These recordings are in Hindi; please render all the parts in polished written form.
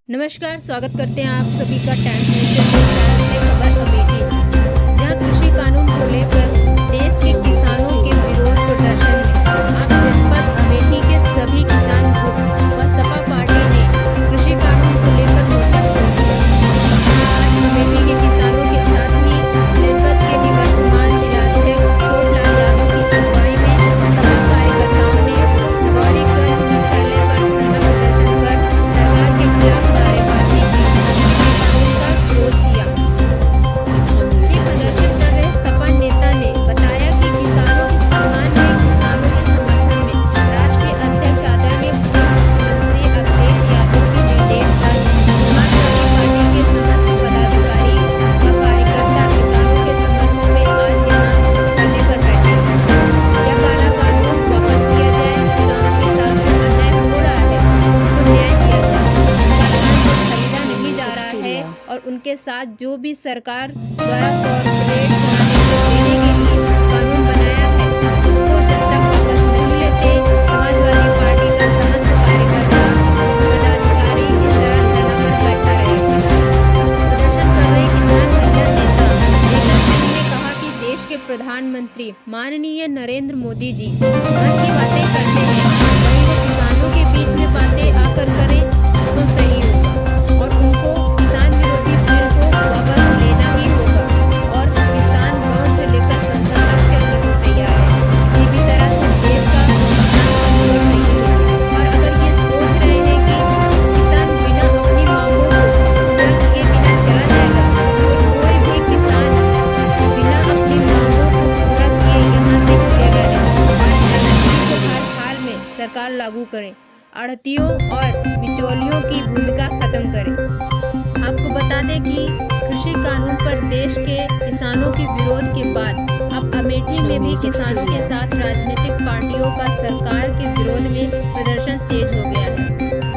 नमस्कार, स्वागत करते हैं आप सभी का टाइम्स में खबर अमेठी से, जहां कृषि कानून को लेकर देश के किसानों के विरोध प्रदर्शन में आप जनपद अमेठी के सभी किसान ग्रुप व सपा पार्टी ने कृषि कानून को लेकर मोर्चा खोल दिया। आज अमेठी के किसानों के साथ ही जनपद के निवर्तमान जिलाध्यक्ष छोटलाल यादव की अगुवाई में सपा कार्यकर्ताओं ने गौरीगंज मुख्यालय पर धरना प्रदर्शन कर सरकार के खिलाफ नारेबाजी की, कानून का विरोध किया। प्रदर्शन कर रहे सपा नेता ने बताया कि किसानों के सम्मान में, किसानों के समर्थन में राष्ट्रीय अध्यक्ष आदरणीय मुख्यमंत्री अखिलेश यादव के निर्देश पर समाजवादी पार्टी के समस्त पदाधिकारी व कार्यकर्ता किसानों के समर्थन में आज यहाँ धरने पर बैठे हैं। यह काला कानून वापस लिया जाए, किसानों के साथ जो अन्याय हो रहा है उनको न्याय दिया जाए। खरीदा नहीं जा रहा है और उनके साथ जो भी सरकार द्वारा कॉर्पोरेट देने के लिए कानून बनाया है उसको जब तक वापस नहीं लेते, समाजवादी पार्टी का समस्त कार्यकर्ता पदाधिकारी इस धरना पर बैठा रहेगा। प्रदर्शन कर रहे किसान महिला नेता नेता सिंह ने कहा कि देश के प्रधानमंत्री माननीय नरेंद्र मोदी जी मन की बातें करते हैं, वहीं वो किसानों के बीच में बातें आकर करें तो सही होगा और उनको किसान विरोधी बिल को वापस लेना ही होगा और किसान गांव से लेकर संसद तक चलने को तैयार है। किसी भी तरह से देश का किसान कमजोर नहीं है। और अगर ये सोच रहे हैं कि किसान बिना अपनी मांगों को पूरा किए बिना चला जाएगा तो कोई भी किसान बिना अपनी मांगों को पूरा किए यहाँ से खुलेगा नहीं। हर हाल में सरकार लागू करे, आढ़तियों और बिचौलियों की भूमिका खत्म करें। आपको बता दें कि कृषि कानून पर देश के किसानों के विरोध के बाद अब अमेठी में भी किसानों के साथ राजनीतिक पार्टियों का सरकार के विरोध में प्रदर्शन तेज हो गया है,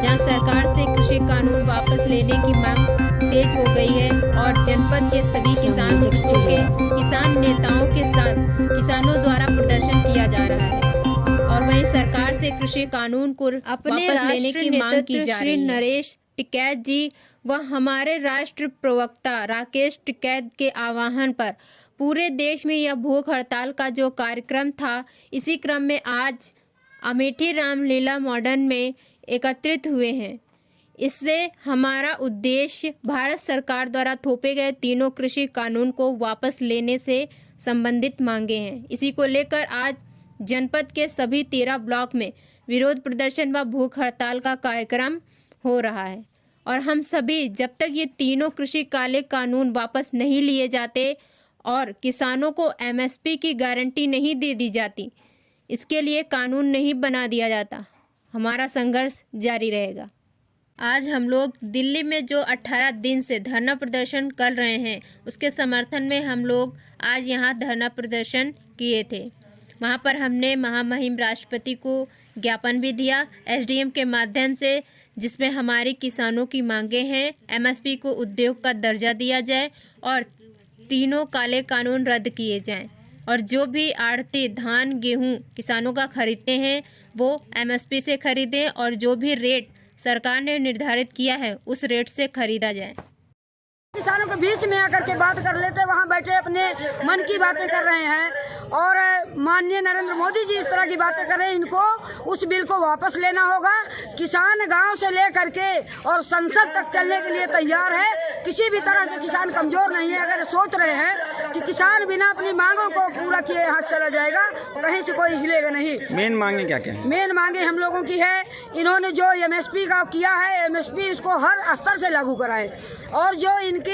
जहां सरकार से कृषि कानून वापस लेने की मांग तेज हो गई है और जनपद के सभी किसान ग्रुपों के किसान नेताओं के साथ किसानों द्वारा प्रदर्शन किया जा रहा है और वहीं सरकार से कृषि कानून को अपने वापस लेने की मांग की जा रही है। नरेश टिकैत जी व हमारे राष्ट्र प्रवक्ता राकेश टिकैत के आह्वान पर पूरे देश में यह भूख हड़ताल का जो कार्यक्रम था, इसी क्रम में आज अमेठी रामलीला मॉडर्न में एकत्रित हुए हैं। इससे हमारा उद्देश्य भारत सरकार द्वारा थोपे गए तीनों कृषि कानून को वापस लेने से संबंधित मांगे हैं। इसी को लेकर आज जनपद के सभी 13 ब्लॉक में विरोध प्रदर्शन व भूख हड़ताल का कार्यक्रम हो रहा है और हम सभी जब तक ये तीनों कृषि काले कानून वापस नहीं लिए जाते और किसानों को एमएसपी की गारंटी नहीं दे दी जाती, इसके लिए कानून नहीं बना दिया जाता, हमारा संघर्ष जारी रहेगा। आज हम लोग दिल्ली में जो 18 दिन से धरना प्रदर्शन कर रहे हैं उसके समर्थन में हम लोग आज यहाँ धरना प्रदर्शन किए थे। वहाँ पर हमने महामहिम राष्ट्रपति को ज्ञापन भी दिया एसडीएम के माध्यम से, जिसमें हमारी किसानों की मांगे हैं एमएसपी को उद्योग का दर्जा दिया जाए और तीनों काले कानून रद्द किए जाएं और जो भी आढ़ती धान गेहूं किसानों का खरीदते हैं वो एमएसपी से खरीदें और जो भी रेट सरकार ने निर्धारित किया है उस रेट से खरीदा जाए। किसानों के बीच में आकर के बात कर लेते, वहाँ बैठे अपने मन की बातें कर रहे हैं और माननीय नरेंद्र मोदी जी इस तरह की बातें कर रहे हैं। इनको उस बिल को वापस लेना होगा। किसान गांव से लेकर के और संसद तक चलने के लिए तैयार है। किसी भी तरह से किसान कमजोर नहीं है। अगर सोच रहे हैं कि किसान बिना अपनी मांगों को पूरा किए यहाँ चला जाएगा तो कहीं से कोई हिलेगा नहीं। मेन मांगे क्या क्या? मेन मांगे हम लोगों की है, इन्होंने जो एमएसपी का किया है एमएसपी इसको हर स्तर से लागू कराए और जो इनके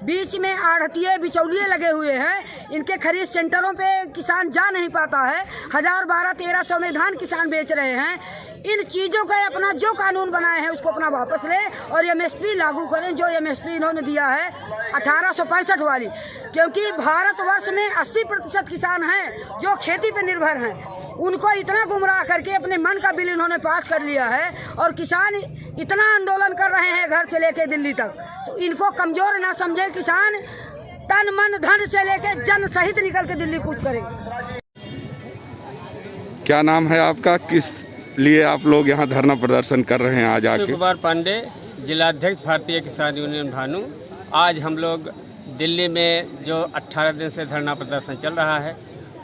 बीच में आढ़तिये बिचौलिए लगे हुए हैं, इनके खरीद सेंटरों पे किसान जा नहीं पाता है। 1000-1200-1300 में धान किसान बेच रहे हैं। इन चीज़ों का अपना जो कानून बनाए हैं उसको अपना वापस ले और एमएसपी लागू करें जो एमएसपी इन्होंने दिया है 1865 वाली, क्योंकि भारतवर्ष में 80% किसान हैं जो खेती पे निर्भर हैं। उनको इतना गुमराह करके अपने मन का बिल इन्होंने पास कर लिया है और किसान इतना आंदोलन कर रहे हैं घर से लेके दिल्ली तक। तो इनको कमज़ोर ना समझे, किसान तन मन धन से लेके जन सहित निकल के दिल्ली कूच करेंगे। क्या नाम है आपका, किस लिए आप लोग यहाँ धरना प्रदर्शन कर रहे हैं आज आके? शिव कुमार पांडे, जिलाध्यक्ष भारतीय किसान यूनियन भानु। आज हम लोग दिल्ली में जो 18 दिन से धरना प्रदर्शन चल रहा है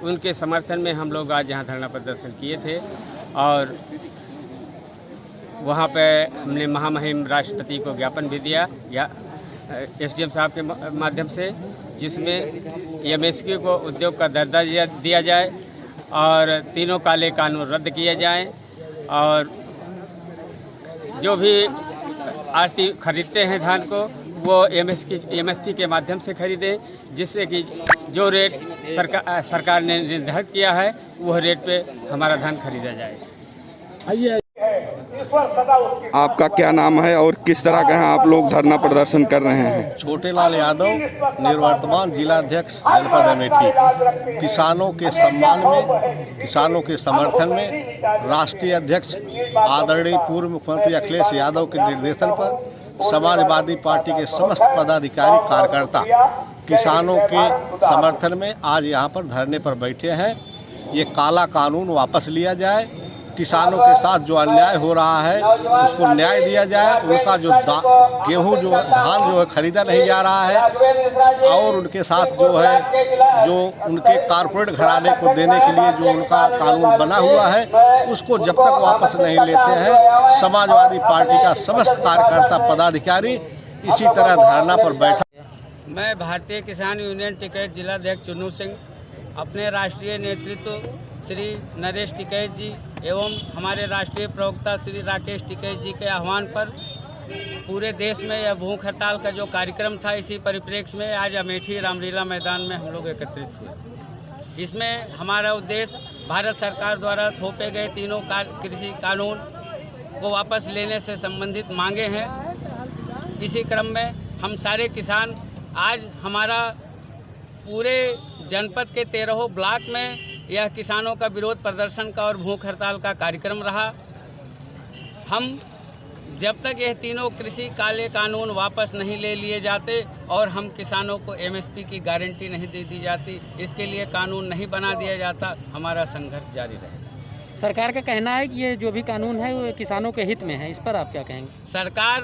उनके समर्थन में हम लोग आज यहाँ धरना प्रदर्शन किए थे और वहाँ पे हमने महामहिम राष्ट्रपति को ज्ञापन भी दिया या एसडीएम साहब के माध्यम से, जिसमें एमएसपी को उद्योग का दर्जा दिया जाए और तीनों काले कानून रद्द किए जाएं और जो भी आड़ती खरीदते हैं धान को वो एमएसपी के माध्यम से खरीदें, जिससे कि जो रेट सरकार ने निर्धारित किया है वह रेट पे हमारा धान खरीदा जाए। आपका क्या नाम है और किस तरह का यहाँ आप लोग धरना प्रदर्शन कर रहे हैं? छोटेलाल यादव, निवर्तमान जिलाध्यक्ष जनपद अमेठी। किसानों के सम्मान में, किसानों के समर्थन में राष्ट्रीय अध्यक्ष आदरणीय पूर्व मुख्यमंत्री अखिलेश यादव के निर्देशन पर समाजवादी पार्टी के समस्त पदाधिकारी कार्यकर्ता किसानों के समर्थन में आज यहाँ पर धरने पर बैठे हैं। ये काला कानून वापस लिया जाए, किसानों के साथ जो अन्याय हो रहा है उसको न्याय दिया जाए, उनका जो गेहूं जो धान जो है खरीदा नहीं जा रहा है और उनके साथ जो है जो उनके कारपोरेट घराने को देने के लिए जो उनका कानून बना हुआ है उसको जब तक वापस नहीं लेते हैं समाजवादी पार्टी का समस्त कार्यकर्ता पदाधिकारी इसी तरह धरना पर बैठा। मैं भारतीय किसान यूनियन टिकैत जिलाध्यक्ष चुन्नू सिंह अपने राष्ट्रीय नेतृत्व श्री नरेश टिकैत जी एवं हमारे राष्ट्रीय प्रवक्ता श्री राकेश टिकैत जी के आह्वान पर पूरे देश में यह भूख हड़ताल का जो कार्यक्रम था, इसी परिप्रेक्ष्य में आज अमेठी रामलीला मैदान में हम लोग एकत्रित हुए। इसमें हमारा उद्देश्य भारत सरकार द्वारा थोपे गए तीनों कृषि कानून को वापस लेने से संबंधित मांगे हैं। इसी क्रम में हम सारे किसान आज हमारा पूरे जनपद के 13 ब्लॉक में यह किसानों का विरोध प्रदर्शन का और भूख हड़ताल का कार्यक्रम रहा। हम जब तक यह तीनों कृषि काले कानून वापस नहीं ले लिए जाते और हम किसानों को एमएसपी की गारंटी नहीं दे दी जाती, इसके लिए कानून नहीं बना दिया जाता, हमारा संघर्ष जारी रहेगा। सरकार का कहना है कि ये जो भी कानून है वो किसानों के हित में है, इस पर आप क्या कहेंगे? सरकार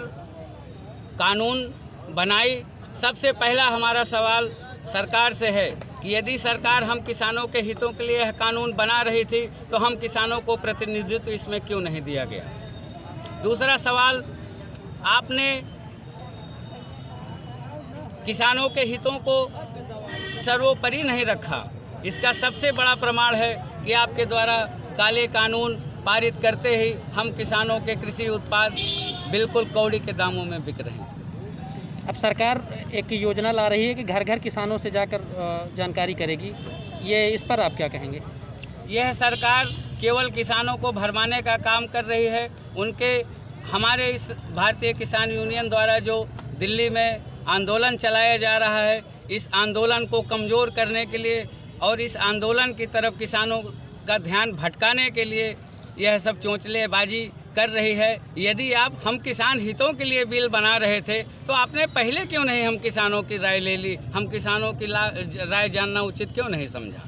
कानून बनाई, सबसे पहला हमारा सवाल सरकार से है कि यदि सरकार हम किसानों के हितों के लिए यह कानून बना रही थी तो हम किसानों को प्रतिनिधित्व इसमें क्यों नहीं दिया गया। दूसरा सवाल, आपने किसानों के हितों को सर्वोपरि नहीं रखा। इसका सबसे बड़ा प्रमाण है कि आपके द्वारा काले कानून पारित करते ही हम किसानों के कृषि उत्पाद बिल्कुल कौड़ी के दामों में बिक रहे हैं। अब सरकार एक योजना ला रही है कि घर घर किसानों से जाकर जानकारी करेगी, ये इस पर आप क्या कहेंगे? यह सरकार केवल किसानों को भरमाने का काम कर रही है। उनके हमारे इस भारतीय किसान यूनियन द्वारा जो दिल्ली में आंदोलन चलाया जा रहा है, इस आंदोलन को कमज़ोर करने के लिए और इस आंदोलन की तरफ किसानों का ध्यान भटकाने के लिए यह सब चोंचलेबाजी कर रही है। यदि आप हम किसान हितों के लिए बिल बना रहे थे तो आपने पहले क्यों नहीं हम किसानों की राय ले ली? हम किसानों की राय जानना उचित क्यों नहीं समझा?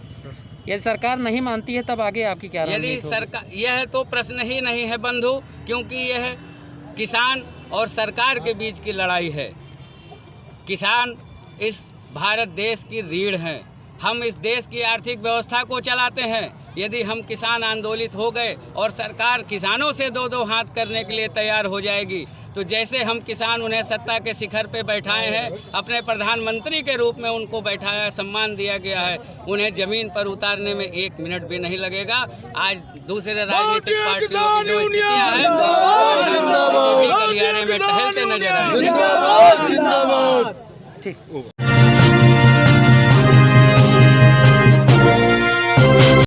यदि सरकार नहीं मानती है तब आगे आपकी क्या रणनीति होगी? यदि सरकार, यह तो प्रश्न ही नहीं है बंधु, क्योंकि यह किसान और सरकार के बीच की लड़ाई है। किसान इस भारत देश की रीढ़ हैं, हम इस देश की आर्थिक व्यवस्था को चलाते हैं। यदि हम किसान आंदोलित हो गए और सरकार किसानों से दो हाथ करने के लिए तैयार हो जाएगी तो जैसे हम किसान उन्हें सत्ता के शिखर पे बैठाए हैं, अपने प्रधानमंत्री के रूप में उनको बैठाया, सम्मान दिया गया है, उन्हें ज़मीन पर उतारने में 1 मिनट भी नहीं लगेगा। आज दूसरे राजनीतिक पार्टियों की जो स्थितियाँ हैं गलियारे में टहलते नजर आए। ठीक।